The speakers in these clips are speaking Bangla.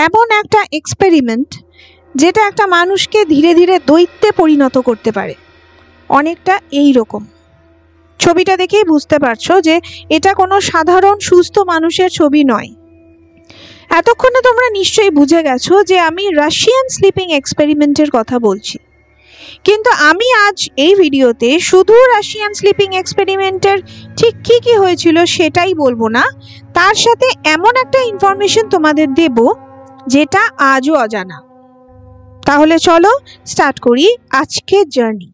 এমন একটা এক্সপেরিমেন্ট যেটা একটা মানুষকে ধীরে ধীরে দৈত্যে পরিণত করতে পারে, অনেকটা এই রকম। ছবিটা দেখেই বুঝতে পারছো যে এটা কোনো সাধারণ সুস্থ মানুষের ছবি নয়। এতক্ষণে তোমরা নিশ্চয়ই বুঝে গেছো যে আমি রাশিয়ান স্লিপিং এক্সপেরিমেন্টের কথা বলছি, কিন্তু আমি আজ এই ভিডিওতে শুধু রাশিয়ান স্লিপিং এক্সপেরিমেন্টের ঠিক কি কি হয়েছিল সেটাই বলবো না, তার সাথে এমন একটা ইনফরমেশন তোমাদের দেব যেটা আজও অজানা। তাহলে চলো স্টার্ট করি আজকের জার্নি।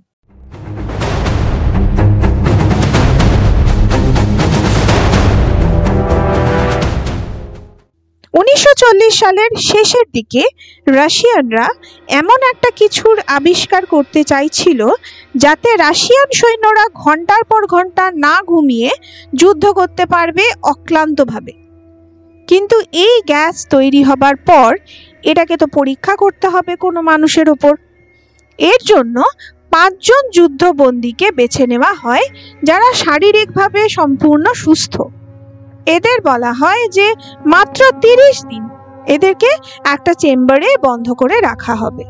1940 সালের শেষের দিকে রাশিয়ানরা এমন একটা কিছুর আবিষ্কার করতে চাইছিল যাতে রাশিয়ান সৈন্যরা ঘন্টার পর ঘন্টা না ঘুমিয়ে যুদ্ধ করতে পারবে অক্লান্তভাবে। কিন্তু এই গ্যাস তৈরি হবার পর এটাকে তো পরীক্ষা করতে হবে কোনো মানুষের ওপর। এর জন্য 5 জন যুদ্ধবন্দীকে বেছে নেওয়া হয় যারা শারীরিকভাবে সম্পূর্ণ সুস্থ। এদের বলা হয় যে মাত্র 30 দিন এদেরকে একটা চেম্বারে বন্ধ করে রাখা হবে।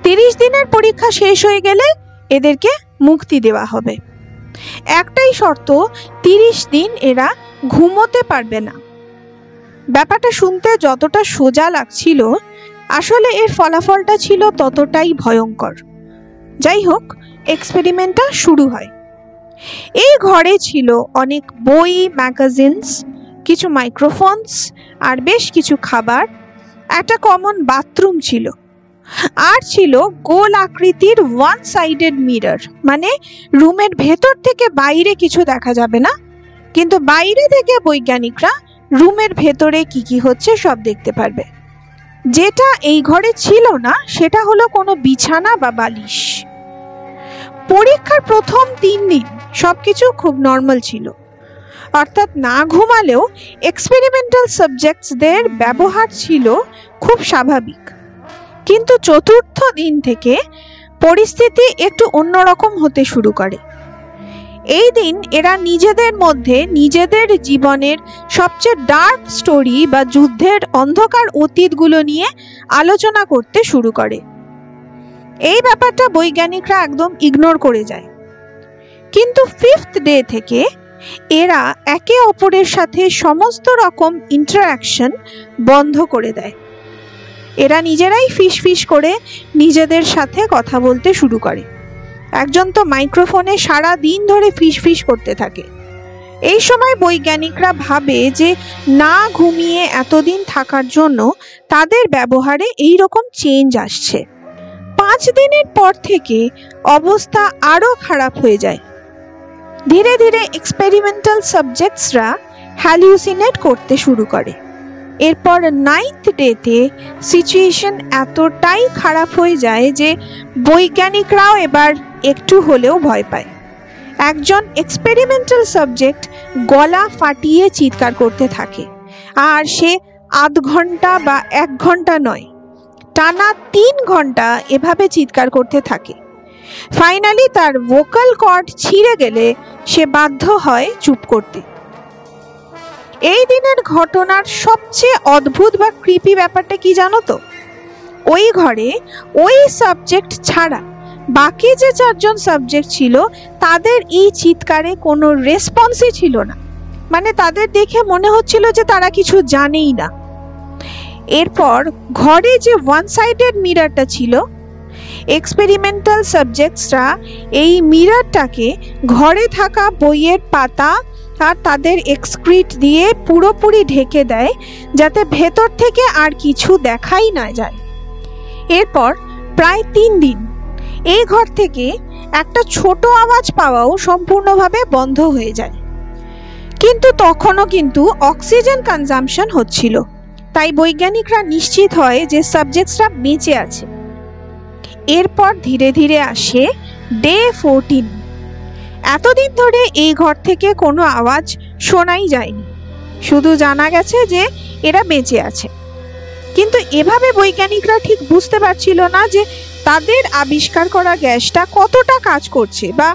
30 দিনের পরীক্ষা শেষ হয়ে গেলে এদেরকে মুক্তি দেওয়া হবে। একটাই শর্ত, 30 দিন এরা ঘুমোতে পারবে না। ব্যাপারটা শুনতে যতটা সোজা লাগছিল, আসলে এর ফলাফলটা ছিল ততটাই ভয়ঙ্কর। যাই হোক, এক্সপেরিমেন্টটা শুরু হয়। এই ঘরে ছিল অনেক বই, ম্যাগাজিনস, কিছু মাইক্রোফোনস আর বেশ কিছু খাবার। একটা কমন বাথরুম ছিল, আর ছিল গোল আকৃতির ওয়ান সাইডেড মিরর, মানে রুমের ভেতর থেকে বাইরে কিছু দেখা যাবে না, কিন্তু বাইরে থেকে বৈজ্ঞানিকরা রুমের ভেতরে কি কি হচ্ছে সব দেখতে পারবে। যেটা এই ঘরে ছিল না সেটা হলো কোনো বিছানা বা বালিশ। পরীক্ষার প্রথম 3 দিন সবকিছু খুব নর্মাল ছিল, অর্থাৎ না ঘুমালেও এক্সপেরিমেন্টাল সাবজেক্টসদের ব্যবহার ছিল খুব স্বাভাবিক। কিন্তু চতুর্থ দিন থেকে পরিস্থিতি একটু অন্যরকম হতে শুরু করে। এই দিন এরা নিজেদের মধ্যে নিজেদের জীবনের সবচেয়ে ডার্ক স্টোরি বা যুদ্ধের অন্ধকার অতীতগুলো নিয়ে আলোচনা করতে শুরু করে। এই ব্যাপারটা বৈজ্ঞানিকরা একদম ইগনোর করে যায়। কিন্তু 5th ডে থেকে এরা একে অপরের সাথে সমস্ত রকম ইন্টারঅ্যাকশন বন্ধ করে দেয়। এরা নিজেরাই ফিস করে নিজেদের সাথে কথা বলতে শুরু করে। একজন তো মাইক্রোফোনে সারা দিন ধরে ফিস করতে থাকে। এই সময় বৈজ্ঞানিকরা ভাবে যে না ঘুমিয়ে এতদিন থাকার জন্য তাদের ব্যবহারে এই রকম চেঞ্জ আসছে। 5 দিনের পর থেকে অবস্থা আরো খারাপ হয়ে যায়। ধীরে ধীরে এক্সপেরিমেন্টাল সাবজেক্টসরা হ্যালুসিনেট করতে শুরু করে। এরপর 9th ডেতে সিচুয়েশন এতটাই খারাপ হয়ে যায় যে বৈজ্ঞানিকরাও এবার একটু হলেও ভয় পায়। একজন এক্সপেরিমেন্টাল সাবজেক্ট গলা ফাটিয়ে চিৎকার করতে থাকে, আর সে আধ ঘন্টা বা 1 ঘন্টা নয়, টানা 3 ঘন্টা এভাবে চিৎকার করতে থাকে। ফাইনালি তার ভোকাল কর্ড ছিঁড়ে গেলে সে বাধ্য হয় চুপ করতে। এই দিনের ঘটনার সবচেয়ে অদ্ভুত বা ক্রিপি ব্যাপারটা কি জানো তো? ওই ঘরে ওই সাবজেক্ট ছাড়া বাকি যে 4 জন সাবজেক্ট ছিল তাদের এই চিৎকারে কোনো রেসপন্সই ছিল না। মানে তাদের দেখে মনে হচ্ছিল যে তারা কিছু জানেই না। এরপর ঘরে যে ওয়ান সাইডেড মিররটা ছিল, এক্সপেরিমেন্টাল সাবজেক্টসরা এই মিররটাকে ঘরে থাকা বইয়ের পাতা আর তাদের এক্সক্রিট দিয়ে পুরোপুরি ঢেকে দেয়, যাতে ভেতর থেকে আর কিছু দেখাই না যায়। এরপর প্রায় 3 দিন এই ঘর থেকে একটা ছোট আওয়াজ পাওয়াও সম্পূর্ণভাবে বন্ধ হয়ে যায়। কিন্তু তখনও অক্সিজেন কনজাম্পশন হচ্ছিল, তাই বৈজ্ঞানিকরা নিশ্চিত হয় যে সাবজেক্টসরা বেঁচে আছে। এরপর ধীরে ধীরে আসে ডে 14। এতদিন ধরে এই ঘর থেকে কোনো আওয়াজ শোনাই যায়নি, শুধু জানা গেছে যে এরা বেঁচে আছে। কিন্তু এভাবে বৈজ্ঞানিকরা ঠিক বুঝতে পারছিল না যে তাদের আবিষ্কার করা গ্যাসটা কতটা কাজ করছে বা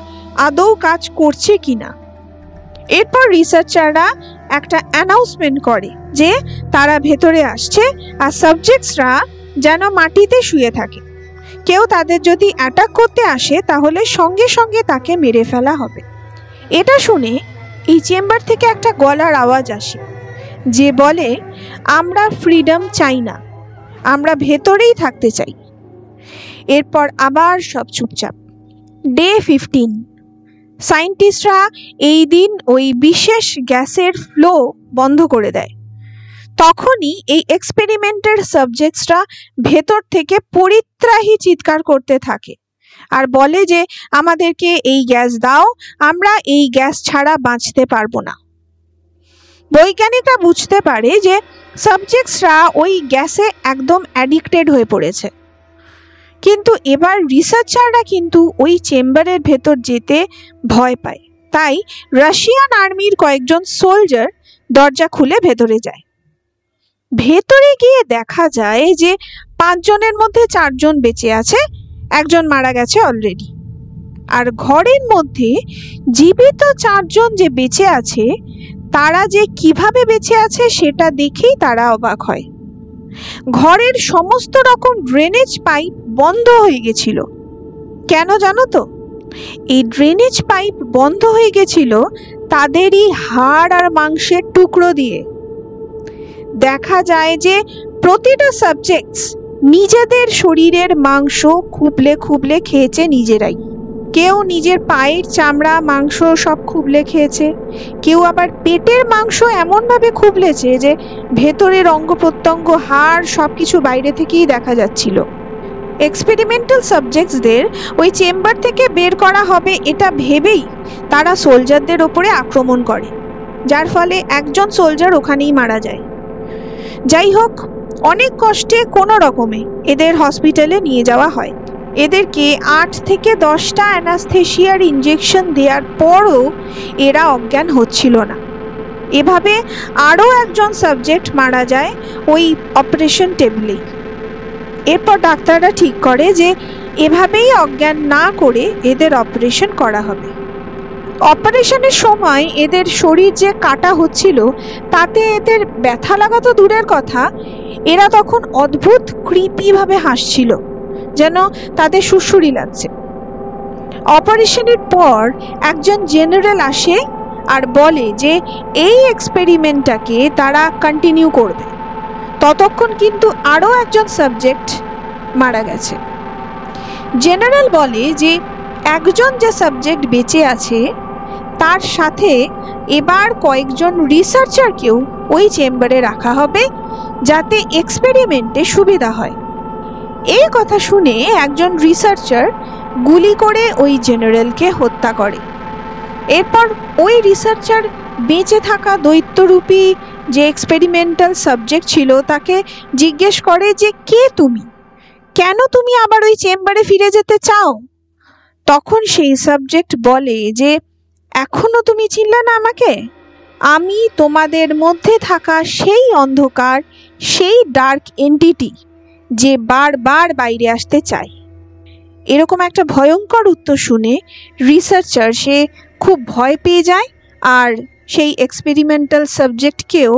আদৌ কাজ করছে কিনা। এরপর রিসার্চাররা একটা অ্যানাউন্সমেন্ট করে যে তারা ভেতরে আসছে, আর সাবজেক্টসরা যেন মাটিতে শুয়ে থাকে। কেউ তাদের যদি অ্যাটাক করতে আসে তাহলে সঙ্গে সঙ্গে তাকে মেরে ফেলা হবে। এটা শুনে এই চেম্বার থেকে একটা গলার আওয়াজ আসে যে বলে, আমরা ফ্রিডম চাই না, আমরা ভেতরেই থাকতে চাই। এরপর আবার সব চুপচাপ। ডে 15। সায়েন্টিস্টরা এই দিন ওই বিশেষ গ্যাসের ফ্লো বন্ধ করে দেয়। তখনই এই এক্সপেরিমেন্টের সাবজেক্টসরা ভেতর থেকে পরিত্রাহী চিৎকার করতে থাকে আর বলে যে আমাদেরকে এই গ্যাস দাও, আমরা এই গ্যাস ছাড়া বাঁচতে পারবো না। বৈজ্ঞানিকরা বুঝতে পারে যে সাবজেক্টসরা ওই গ্যাসে একদম অ্যাডিক্টেড হয়ে পড়েছে। কিন্তু এবার রিসার্চাররা কিন্তু ওই চেম্বারের ভেতর যেতে ভয় পায়। তাই রাশিয়ান আর্মির কয়েকজন সোলজার দরজা খুলে ভেতরে যায়। ভেতরে গিয়ে দেখা যায় যে 5 জনের মধ্যে 4 জন বেঁচে আছে, একজন মারা গেছে অলরেডি। আর ঘরের মধ্যে জীবিত 4 জন যে বেঁচে আছে তারা যে কিভাবে বেঁচে আছে সেটা দেখেই তারা অবাক হয়। ঘরের সমস্ত রকম ড্রেনেজ পাইপ বন্ধ হয়ে গেছিল। কেন জানো তো? এই ড্রেনেজ পাইপ বন্ধ হয়ে গেছিল তাদেরই হাড় আর মাংসের টুকরো দিয়ে। দেখা যায় যে প্রতিটা সাবজেক্টস নিজেদের শরীরের মাংস খুবলে খুবলে খেয়েছে নিজেরাই। কেউ নিজের পায়ের চামড়া মাংস সব খুবলে খেয়েছে, কেউ আবার পেটের মাংস এমনভাবে খুবলেছে যে ভেতরের অঙ্গ প্রত্যঙ্গ হাড় সব কিছু বাইরে থেকেই দেখা যাচ্ছিল। এক্সপেরিমেন্টাল সাবজেক্টসদের ওই চেম্বার থেকে বের করা হবে এটা ভেবেই তারা সোলজারদের ওপরে আক্রমণ করে, যার ফলে একজন সোলজার ওখানেই মারা যায়। যাই হোক, অনেক কষ্টে কোনো রকমে এদের হসপিটালে নিয়ে যাওয়া হয়। এদেরকে 8 থেকে 10টা অ্যানাস্থেশিয়ার ইনজেকশন দেওয়ার পরও এরা অজ্ঞান হচ্ছিল না। এভাবে আরও একজন সাবজেক্ট মারা যায় ওই অপারেশন টেবিলেই। এরপর ডাক্তাররা ঠিক করে যে এভাবেই অজ্ঞান না করে এদের অপারেশন করা হবে। অপারেশনের সময় এদের শরীর যে কাটা হচ্ছিল তাতে এদের ব্যথা লাগা তো দূরের কথা, এরা তখন অদ্ভুত ক্রিপিভাবে হাসছিল, যেন তাদের সুড়সুড়ি লাগছে। অপারেশনের পর একজন জেনারেল আসে আর বলে যে এই এক্সপেরিমেন্টটাকে তারা কন্টিনিউ করবে। ততক্ষণ কিন্তু আরও একজন সাবজেক্ট মারা গেছে। জেনারেল বলে যে একজন যে সাবজেক্ট বেঁচে আছে তার সাথে এবার কয়েকজন রিসার্চারকেও ওই চেম্বারে রাখা হবে যাতে এক্সপেরিমেন্টে সুবিধা হয়। এই কথা শুনে একজন রিসার্চার গুলি করে ওই জেনারেলকে হত্যা করে। এরপর ওই রিসার্চার বেঁচে থাকা দৈত্যরূপী যে এক্সপেরিমেন্টাল সাবজেক্ট ছিল তাকে জিজ্ঞেস করে যে কে তুমি, কেন তুমি আবার ওই চেম্বারে ফিরে যেতে চাও? তখন সেই সাবজেক্ট বলে যে এখনো তুমি চিনলে না আমাকে, আমি তোমাদের মধ্যে থাকা সেই অন্ধকার, সেই ডার্ক এন্টিটি যে বারবার বাইরে আসতে চায়। এরকম একটা ভয়ঙ্কর উত্তর শুনে রিসার্চার সে খুব ভয় পেয়ে যায় আর সেই এক্সপেরিমেন্টাল সাবজেক্টকেও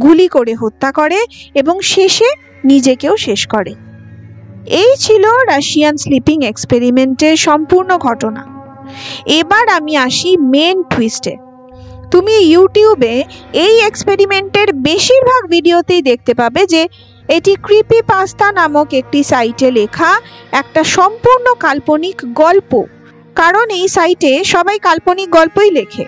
গুলি করে হত্যা করে এবং শেষে নিজেকেও শেষ করে। এই ছিল রাশিয়ান স্লিপিং এক্সপেরিমেন্টের সম্পূর্ণ ঘটনা। এবার আমি আসি মেন টুইস্টে। তুমি ইউটিউবে এই এক্সপেরিমেন্টের বেশিরভাগ ভিডিওতেই দেখতে পাবে যে এটি ক্রিপিপাস্তা নামক একটি সাইটে লেখা একটা সম্পূর্ণ কাল্পনিক গল্প, কারণ এই সাইটে সবাই কাল্পনিক গল্পই লেখে।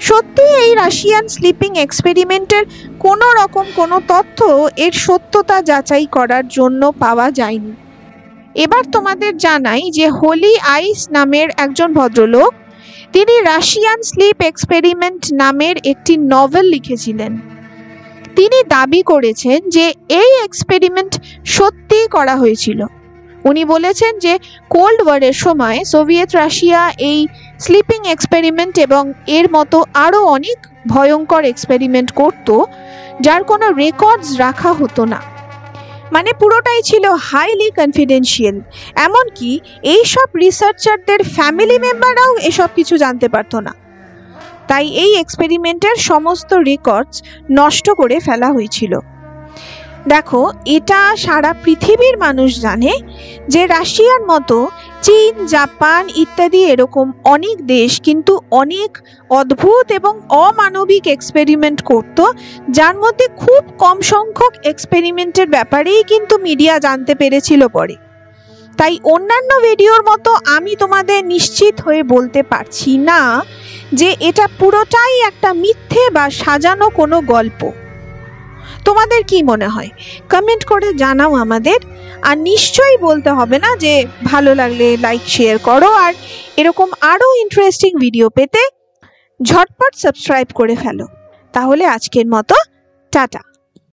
সত্যি এই রাশিয়ান স্লিপিং এক্সপেরিমেন্টের কোনো রকম কোনো তথ্য এর সত্যতা যাচাই করার জন্য পাওয়া যায়নি। এবার তোমাদের জানাই যে হোলি আইস নামের একজন ভদ্রলোক, তিনি রাশিয়ান স্লিপ এক্সপেরিমেন্ট নামের একটি নভেল লিখেছিলেন। তিনি দাবি করেছেন যে এই এক্সপেরিমেন্ট সত্যিই করা হয়েছিল। উনি বলেছেন যে কোল্ড ওয়ারের সময় সোভিয়েত রাশিয়া এই স্লিপিং এক্সপেরিমেন্ট এবং এর মতো আরও অনেক ভয়ঙ্কর এক্সপেরিমেন্ট করত, যার কোনো রেকর্ডস রাখা হতো না। মানে পুরোটাই ছিল হাইলি কনফিডেন্সিয়াল। এমনকি এইসব রিসার্চারদের ফ্যামিলি মেম্বাররাও এসব কিছু জানতে পারতো না। তাই এই এক্সপেরিমেন্টের সমস্ত রেকর্ডস নষ্ট করে ফেলা হয়েছিল। দেখো, এটা সারা পৃথিবীর মানুষ জানে যে রাশিয়ার মতো চীন, জাপান ইত্যাদি এরকম অনেক দেশ কিন্তু অনেক অদ্ভুত এবং অমানবিক এক্সপেরিমেন্ট করত, যার মধ্যে খুব কম সংখ্যক এক্সপেরিমেন্টের ব্যাপারেই কিন্তু মিডিয়া জানতে পেরেছিল পরে। তাই অন্যান্য ভিডিওর মতো আমি তোমাদের নিশ্চিত হয়ে বলতে পারছি না যে এটা পুরোটাই একটা মিথ্যে বা সাজানো কোনো গল্প। তোমাদের কি মনে হয় কমেন্ট করে জানাও আমাদের। আর নিশ্চয়ই বলতে হবে না যে ভালো লাগলে লাইক শেয়ার করো, আর এরকম আরো ইন্টারেস্টিং ভিডিও পেতে ঝটপট সাবস্ক্রাইব করে ফেলো। তাহলে আজকের মতো টাটা।